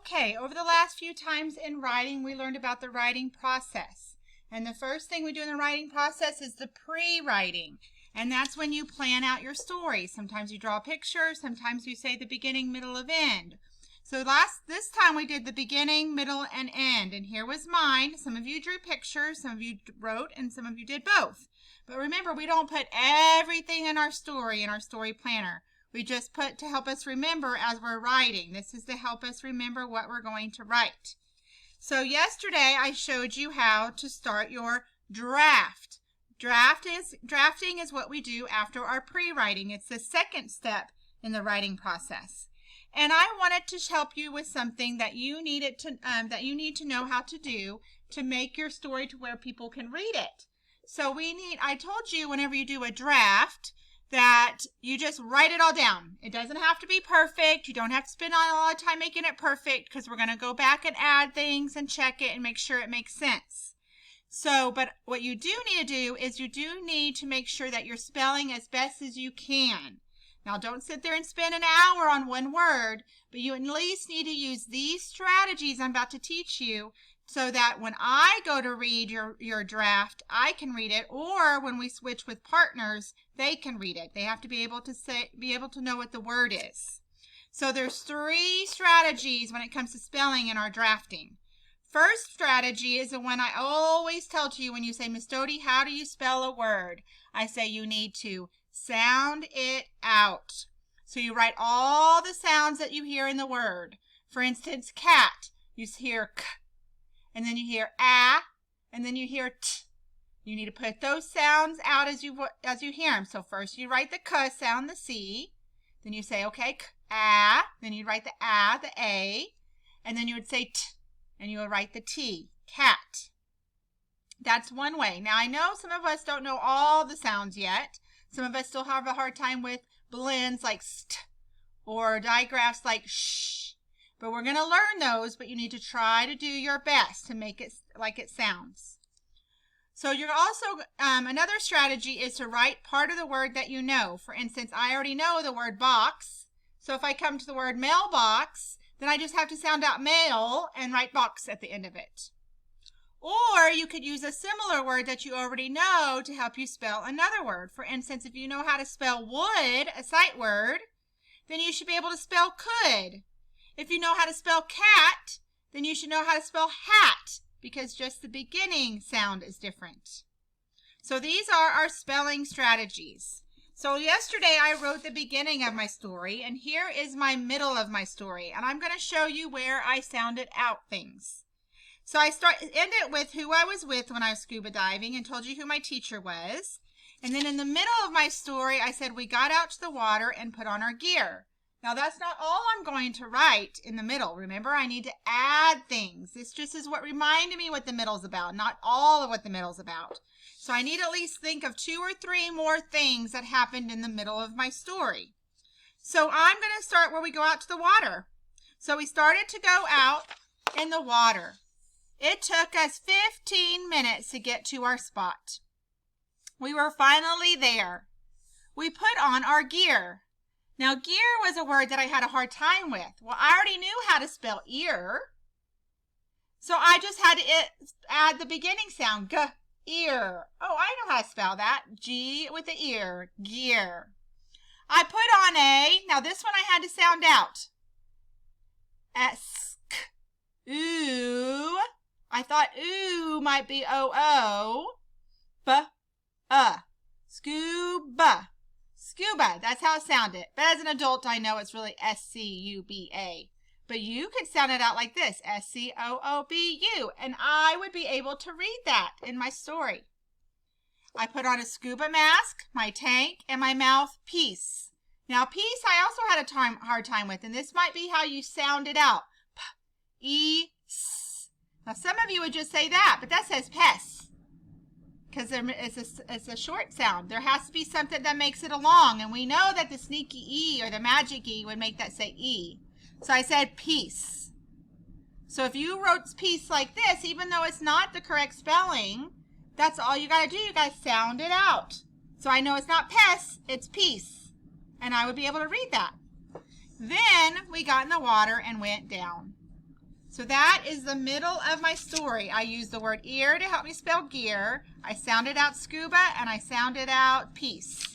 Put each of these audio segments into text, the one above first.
Okay, over the last few times in writing, we learned about the writing process. And the first thing we do in the writing process is the pre-writing. And that's when you plan out your story. Sometimes you draw a picture, sometimes you say the beginning, middle, of end. So this time we did the beginning, middle, and end. And here was mine. Some of you drew pictures, some of you wrote, and some of you did both. But remember, we don't put everything in our story planner. We just put to help us remember as we're writing. This is to help us remember what we're going to write. So yesterday I showed you how to start your draft. Drafting is what we do after our pre-writing. It's the second step in the writing process. And I wanted to help you with something that you need to know how to do to make your story to where people can read it. So I told you whenever you do a draft that you just write it all down. It doesn't have to be perfect. You don't have to spend a lot of time making it perfect because we're going to go back and add things and check it and make sure it makes sense. But what you do need to do is you do need to make sure that you're spelling as best as you can. Now, don't sit there and spend an hour on one word, but you at least need to use these strategies I'm about to teach you so that when I go to read your draft, I can read it, or when we switch with partners, they can read it. They have to be able to know what the word is. So there's 3 strategies when it comes to spelling in our drafting. First strategy is the one I always tell to you when you say, Miss Dodie, how do you spell a word? I say you need to sound it out. So you write all the sounds that you hear in the word. For instance, cat, you hear k, and then you hear a, and then you hear t. You need to put those sounds out as you hear them. So first you write the k sound, the C. Then you say, okay, k, a. Then you write the a, the A. And then you would say t, and you would write the T, cat. That's one way. Now I know some of us don't know all the sounds yet. Some of us still have a hard time with blends like st or digraphs like sh. But we're going to learn those, but you need to try to do your best to make it like it sounds. So you're also, another strategy is to write part of the word that you know. For instance, I already know the word box. So if I come to the word mailbox, then I just have to sound out mail and write box at the end of it. Or you could use a similar word that you already know to help you spell another word. For instance, if you know how to spell wood, a sight word, then you should be able to spell could. If you know how to spell cat, then you should know how to spell hat, because just the beginning sound is different. So these are our spelling strategies. So yesterday I wrote the beginning of my story, and here is my middle of my story, and I'm going to show you where I sounded out things. So I ended with who I was with when I was scuba diving and told you who my teacher was. And then in the middle of my story, I said we got out to the water and put on our gear. Now, that's not all I'm going to write in the middle. Remember, I need to add things. This just is what reminded me what the middle's about, not all of what the middle's about. So I need to at least think of 2 or 3 more things that happened in the middle of my story. So I'm going to start where we go out to the water. So we started to go out in the water. It took us 15 minutes to get to our spot. We were finally there. We put on our gear. Now, gear was a word that I had a hard time with. Well, I already knew how to spell ear. So I just had to add the beginning sound, g, ear. Oh, I know how to spell that. G with the ear, gear. I put on a, now this one I had to sound out. S, k, ooh. I thought ooh might be O-O. Scuba. Scuba, that's how it sounded. But as an adult, I know it's really S-C-U-B-A. But you could sound it out like this, S-C-O-O-B-U. And I would be able to read that in my story. I put on a scuba mask, my tank, and my mouthpiece. Now, piece I also had a hard time with, and this might be how you sound it out. P-E-S. Now, some of you would just say that, but that says pes. Because it's a short sound. There has to be something that makes it a long. And we know that the sneaky E or the magic E would make that say E. So I said peace. So if you wrote peace like this, even though it's not the correct spelling, that's all you got to do. You got to sound it out. So I know it's not pest, it's peace. And I would be able to read that. Then we got in the water and went down. So that is the middle of my story. I use the word ear to help me spell gear. I sounded out scuba and I sounded out peace.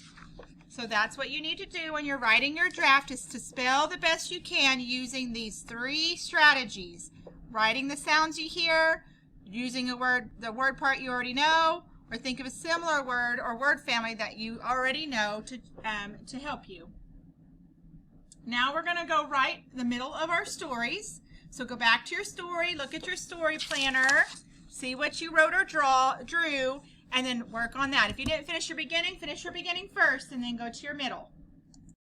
So that's what you need to do when you're writing your draft, is to spell the best you can using these 3 strategies. Writing the sounds you hear, using a word, the word part you already know, or think of a similar word or word family that you already know to help you. Now we're going to go write the middle of our stories. So go back to your story, look at your story planner, see what you wrote or drew, and then work on that. If you didn't finish your beginning first, and then go to your middle.